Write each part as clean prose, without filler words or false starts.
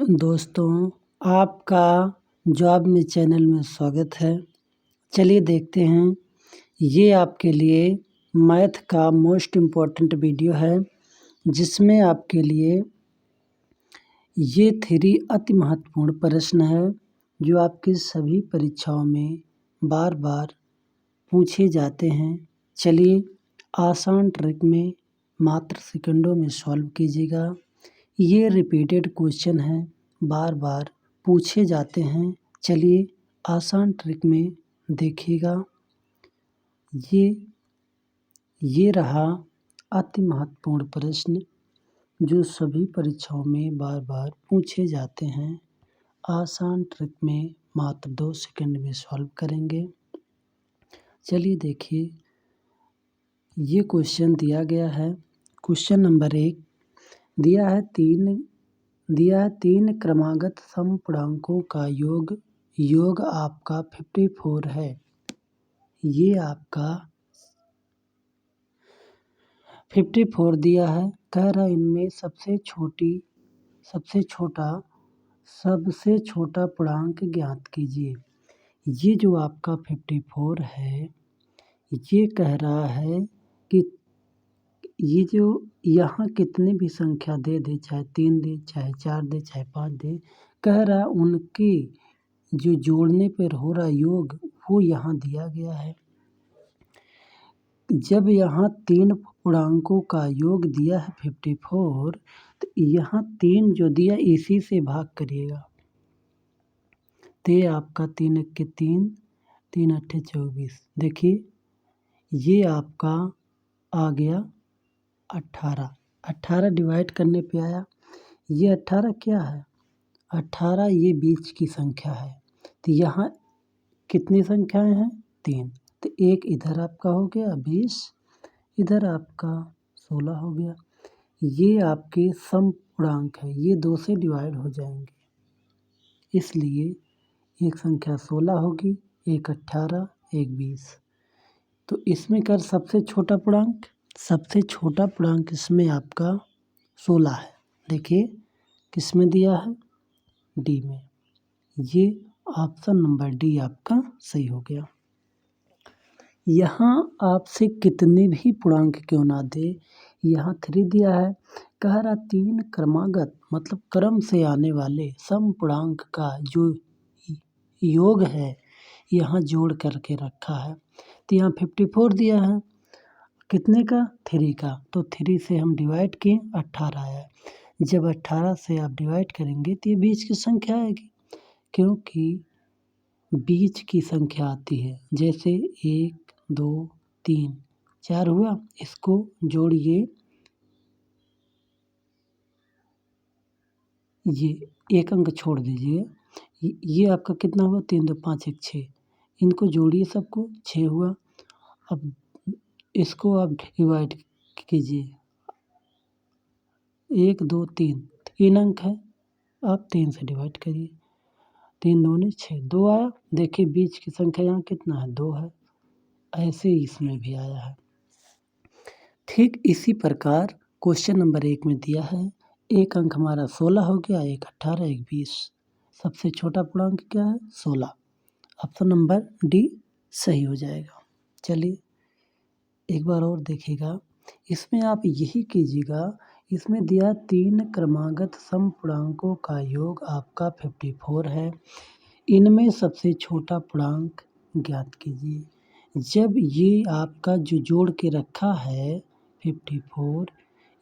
दोस्तों, आपका जॉब में चैनल में स्वागत है। चलिए देखते हैं, ये आपके लिए मैथ का मोस्ट इम्पॉर्टेंट वीडियो है, जिसमें आपके लिए ये 3 अति महत्वपूर्ण प्रश्न है, जो आपकी सभी परीक्षाओं में बार-बार पूछे जाते हैं। चलिए आसान ट्रिक में मात्र सेकंडों में सॉल्व कीजिएगा। ये रिपीटेड क्वेश्चन हैं, बार-बार पूछे जाते हैं। चलिए आसान ट्रिक में देखिएगा। ये रहा अति महत्वपूर्ण प्रश्न, जो सभी परीक्षाओं में बार-बार पूछे जाते हैं। आसान ट्रिक में मात्र 2 सेकंड में सॉल्व करेंगे। चलिए देखिए, ये क्वेश्चन दिया गया है। क्वेश्चन नंबर 1 दिया है 3 क्रमागत समपूर्णांकों का योग आपका 54 है। ये आपका 54 दिया है। कह रहा है इनमें सबसे छोटा पूर्णांक ज्ञात कीजिए। ये जो आपका 54 है, ये कह रहा है कि ये जो यहाँ कितने भी संख्या दे, चाहे 3 दे, चाहे 4 दे, चाहे 5 दे, कह रहा है उनके जो जोड़ने पर हो रहा योग, वो यहाँ दिया गया है। जब यहाँ 3 पूर्णांकों का योग दिया है 54, तो यहाँ 3 जो दिया इसी से भाग करिएगा। तो आपका 3 एक्के 3, 3 अट्ठे 24। देखिए ये आपका आ गया 18 डिवाइड करने पे आया। ये 18 क्या है? 18 ये बीच की संख्या है। तो यहाँ कितनी संख्याएं हैं? 3। तो एक इधर आपका हो गया 20, इधर आपका 16 हो गया। ये आपके समपूर्णांक है, ये 2 से डिवाइड हो जाएंगे, इसलिए एक संख्या 16 होगी, एक 18, एक 20। तो इसमें कर सबसे छोटा पूर्णांक इसमें आपका 16 है। देखिए किस में दिया है? डी में। ये ऑप्शन नंबर डी आपका सही हो गया। यहाँ आपसे कितने भी पूर्णांक क्यों ना दे, यहाँ 3 दिया है। कह रहा 3 क्रमागत मतलब क्रम से आने वाले समपूर्णांक का जो योग है, यहाँ जोड़ करके रखा है। तो यहाँ 54 दिया है, कितने का? 3 का। तो 3 से हम डिवाइड किए, 18 आया। जब 18 से आप डिवाइड करेंगे तो ये बीच की संख्या आएगी, क्योंकि बीच की संख्या आती है। जैसे 1, 2, 3, 4 हुआ, इसको जोड़िए। ये एक अंक छोड़ दीजिए। ये आपका कितना हुआ? 3, 2, 5, 1, 6। इनको जोड़िए सबको, 6 हुआ। अब इसको आप डिवाइड कीजिए। 1, 2, 3 अंक है, आप 3 से डिवाइड करिए। 3 दूनी 6, 2 आया। देखिए बीच की संख्या यहाँ कितना है? 2 है। ऐसे ही इसमें भी आया है। ठीक इसी प्रकार क्वेश्चन नंबर 1 में दिया है, एक अंक हमारा 16 हो गया, एक 18, एक 20। सबसे छोटा पूर्णांक क्या है? 16। ऑप्शन नंबर डी सही हो जाएगा। चलिए एक बार और देखिएगा। इसमें आप यही कीजिएगा, इसमें दिया 3 क्रमागत समपूर्णांकों का योग आपका 54 है। इनमें सबसे छोटा पूर्णांक ज्ञात कीजिए। जब ये आपका जो जोड़ के रखा है 54,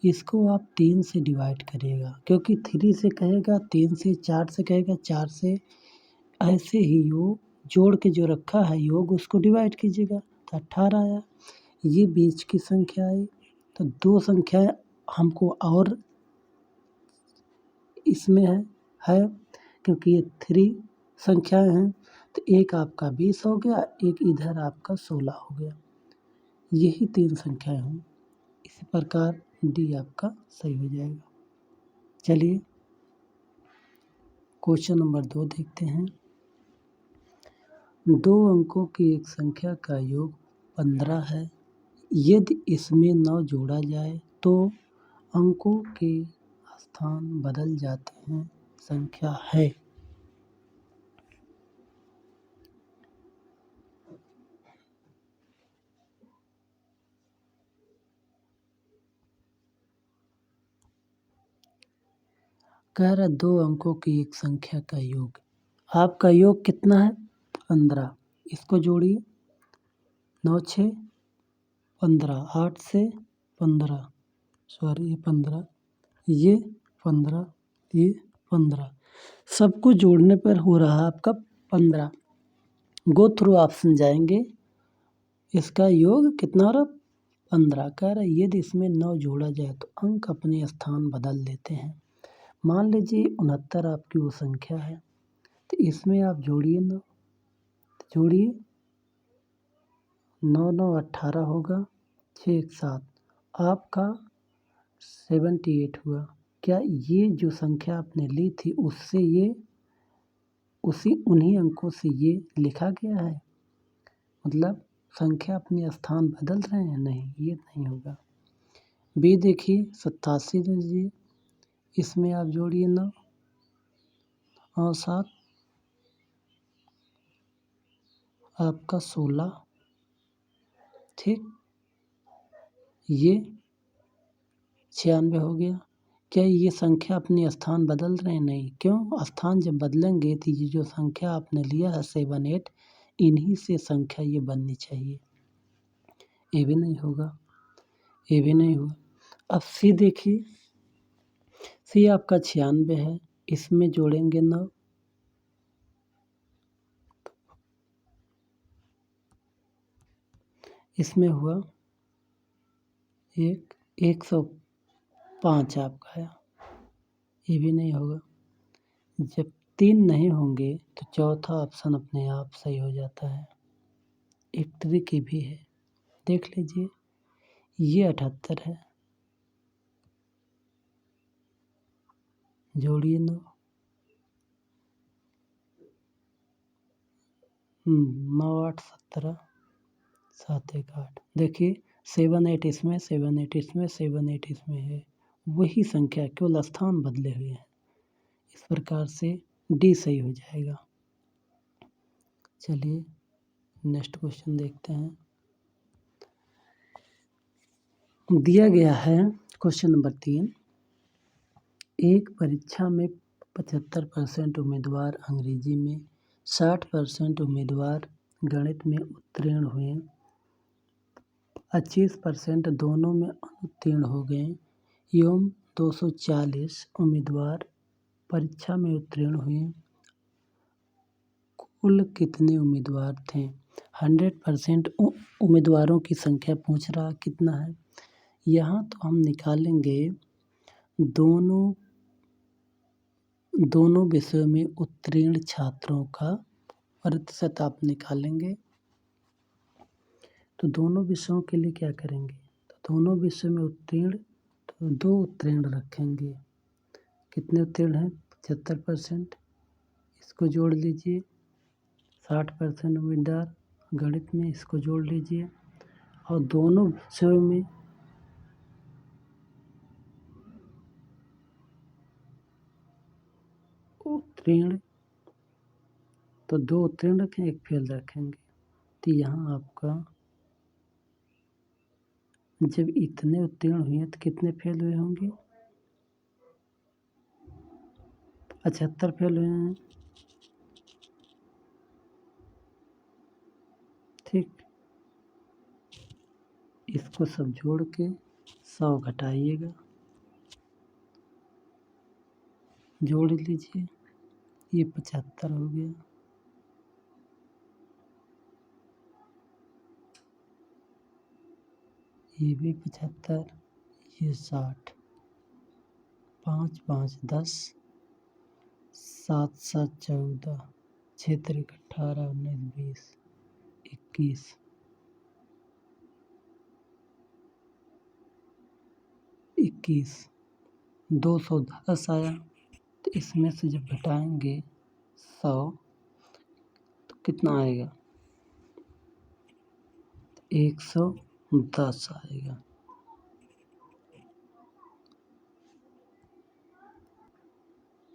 इसको आप 3 से डिवाइड करिएगा, क्योंकि 3 से कहेगा, 3 से, 4 से कहेगा, 4 से, ऐसे ही योग जोड़ के जो रखा है योग, उसको डिवाइड कीजिएगा। तो 18 आया। ये बीच की संख्या है। तो 2 संख्याएं हमको और इसमें है, क्योंकि ये 3 संख्याएं हैं। तो एक आपका 20 हो गया, एक इधर आपका 16 हो गया। यही 3 संख्याएं हों। इसी प्रकार डी आपका सही हो जाएगा। चलिए क्वेश्चन नंबर 2 देखते हैं। 2 अंकों की एक संख्या का योग 15 है। यदि इसमें 9 जोड़ा जाए तो अंकों के स्थान बदल जाते हैं। संख्या है। कह रहा 2 अंकों की एक संख्या का योग। आपका योग कितना है? 15। इसको जोड़िए। 9 6 15, 8 से 15, सॉरी ये 15, ये 15, ये 15, सबको जोड़ने पर हो रहा है आपका 15। गो थ्रू ऑप्शन जाएंगे, इसका योग कितना हो रहा? 15। कह रहा है यदि इसमें 9 जोड़ा जाए तो अंक अपने स्थान बदल लेते हैं। मान लीजिए 69 आपकी वो संख्या है, तो इसमें आप जोड़िए 9, जोड़िए 9 9 18 होगा, 6 1 7, आपका 78 हुआ। क्या ये जो संख्या आपने ली थी उससे ये उन्हीं अंकों से ये लिखा गया है? मतलब संख्या अपने स्थान बदल रहे हैं? नहीं, ये नहीं होगा। बी देखिए 87 लीजिए, इसमें आप जोड़िए 9 और 7, आपका 16, ठीक, ये 96 हो गया। क्या ये संख्या अपने स्थान बदल रहे हैं? नहीं। क्यों? स्थान जब बदलेंगे तो ये जो संख्या आपने लिया है 7 8, इन्हीं से संख्या ये बननी चाहिए। ये भी नहीं होगा, ये भी नहीं हुआ। अब सी देखिए, सी आपका 96 है, इसमें जोड़ेंगे 9, इसमें हुआ 105 आपका आया, ये भी नहीं होगा। जब 3 नहीं होंगे तो चौथा ऑप्शन अपने आप सही हो जाता है। एक ट्रिक भी है, देख लीजिए, ये 78 है, जोड़िए 9, 9 8 17, 7 1 8। देखिए 7 8 इसमें, 7 8 इसमें, 7 8 इसमें है, वही संख्या, केवल स्थान बदले हुए हैं। इस प्रकार से डी सही हो जाएगा। चलिए नेक्स्ट क्वेश्चन देखते हैं। दिया गया है क्वेश्चन नंबर 3, एक परीक्षा में 75% उम्मीदवार अंग्रेजी में, 60% उम्मीदवार गणित में उत्तीर्ण हुए, 25% दोनों में अनुत्तीर्ण हो गए एवं 240 उम्मीदवार परीक्षा में उत्तीर्ण हुए। कुल कितने उम्मीदवार थे? 100% उम्मीदवारों की संख्या पूछ रहा, कितना है? यहाँ तो हम निकालेंगे दोनों विषयों में उत्तीर्ण छात्रों का प्रतिशत आप निकालेंगे। तो दोनों विषयों के लिए क्या करेंगे? तो दोनों विषयों में उत्तीर्ण, तो 2 उत्तीर्ण रखेंगे। कितने उत्तीर्ण हैं? 75%, इसको जोड़ लीजिए। 60% उम्मीदवार गणित में, इसको जोड़ लीजिए। और दोनों विषयों में उत्तीर्ण, तो 2 उत्तीर्ण रखें, 1 फेल रखेंगे। तो यहाँ आपका जब इतने उत्तीर्ण हुए तो कितने फेल हुए होंगे? 75 फेल हुए हैं, ठीक। इसको सब जोड़ के 100 घटाइएगा, जोड़ लीजिए, ये 75 हो गया, ये भी 75, ये 60, 5 5 10, 7 7 14, 6 3 18 19 20 21, 21, 210 आया। तो इसमें से जब घटाएंगे 100 तो कितना आएगा? 110 आएगा।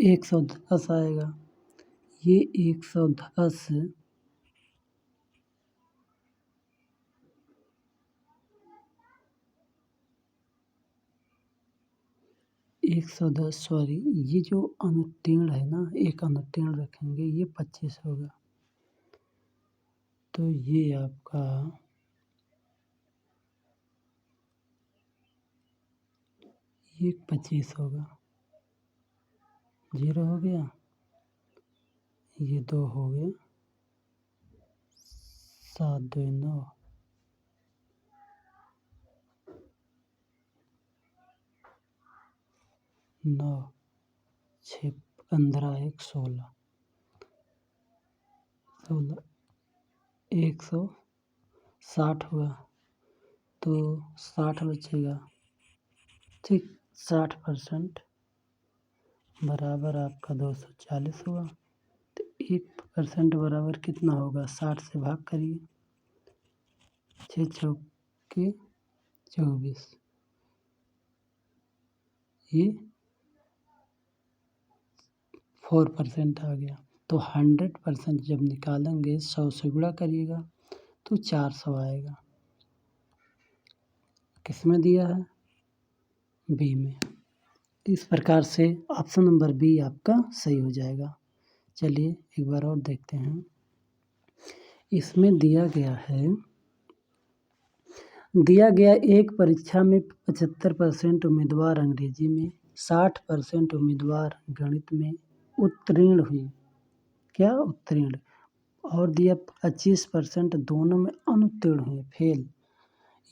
110 आएगा। ये 110 110 सॉरी, ये जो अनुत्तीर्ण है ना, एक अनुत्तीर्ण रखेंगे, ये 25 होगा। तो ये आपका ये 25 होगा। 0 हो गया, ये 2 हो गया, 7 2 9, 9 6 15 1 16, 160 हुआ, तो 60 बचेगा। ठीक, 60% बराबर आपका 240 हुआ। तो 1% बराबर कितना होगा? 60 से भाग करिए, 6 चौके 24, ये 4% आ गया। तो 100% जब निकालेंगे 100 से गुणा करिएगा तो 400 आएगा। किस में दिया है? बी में। इस प्रकार से ऑप्शन नंबर बी आपका सही हो जाएगा। चलिए एक बार और देखते हैं। इसमें दिया गया एक परीक्षा में 75% उम्मीदवार अंग्रेजी में, 60% उम्मीदवार गणित में उत्तीर्ण हुए। क्या उत्तीर्ण? और दिया 25% दोनों में अनुत्तीर्ण हुए, फेल।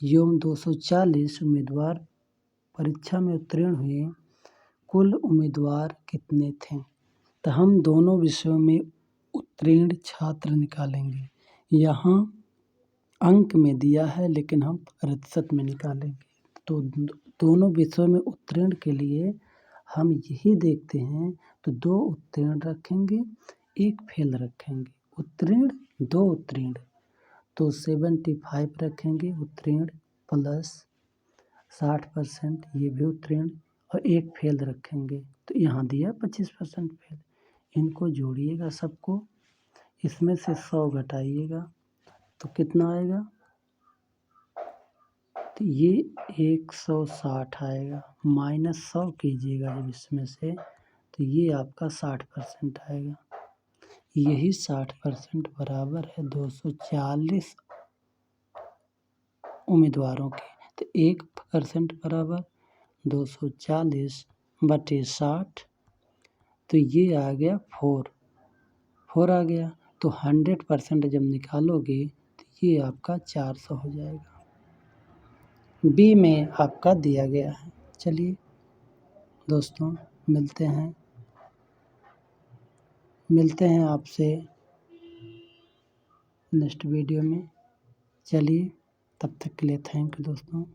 एवं 240 उम्मीदवार परीक्षा में उत्तीर्ण हुए। कुल उम्मीदवार कितने थे? तो हम दोनों विषयों में उत्तीर्ण छात्र निकालेंगे। यहाँ अंक में दिया है लेकिन हम प्रतिशत में निकालेंगे। तो दोनों विषयों में उत्तीर्ण के लिए हम यही देखते हैं, तो 2 उत्तीर्ण रखेंगे, 1 फेल रखेंगे। उत्तीर्ण 2 उत्तीर्ण, तो 75 रखेंगे उत्तीर्ण प्लस 60% ये भी उत्तीर्ण, और 1 फेल रखेंगे। तो यहाँ दिया 25% फेल। इनको जोड़िएगा सबको, इसमें से 100 घटाइएगा तो कितना आएगा? तो ये 160 आएगा। -100 कीजिएगा जब इसमें से, तो ये आपका 60% आएगा। यही 60% बराबर है 240 उम्मीदवारों के। तो 1% बराबर 240/60, तो ये आ गया 4 आ गया। तो 100% जब निकालोगे तो ये आपका 400 हो जाएगा। बी में आपका दिया गया है। चलिए दोस्तों, मिलते हैं आपसे नेक्स्ट वीडियो में। चलिए, तब तक के लिए थैंक यू दोस्तों।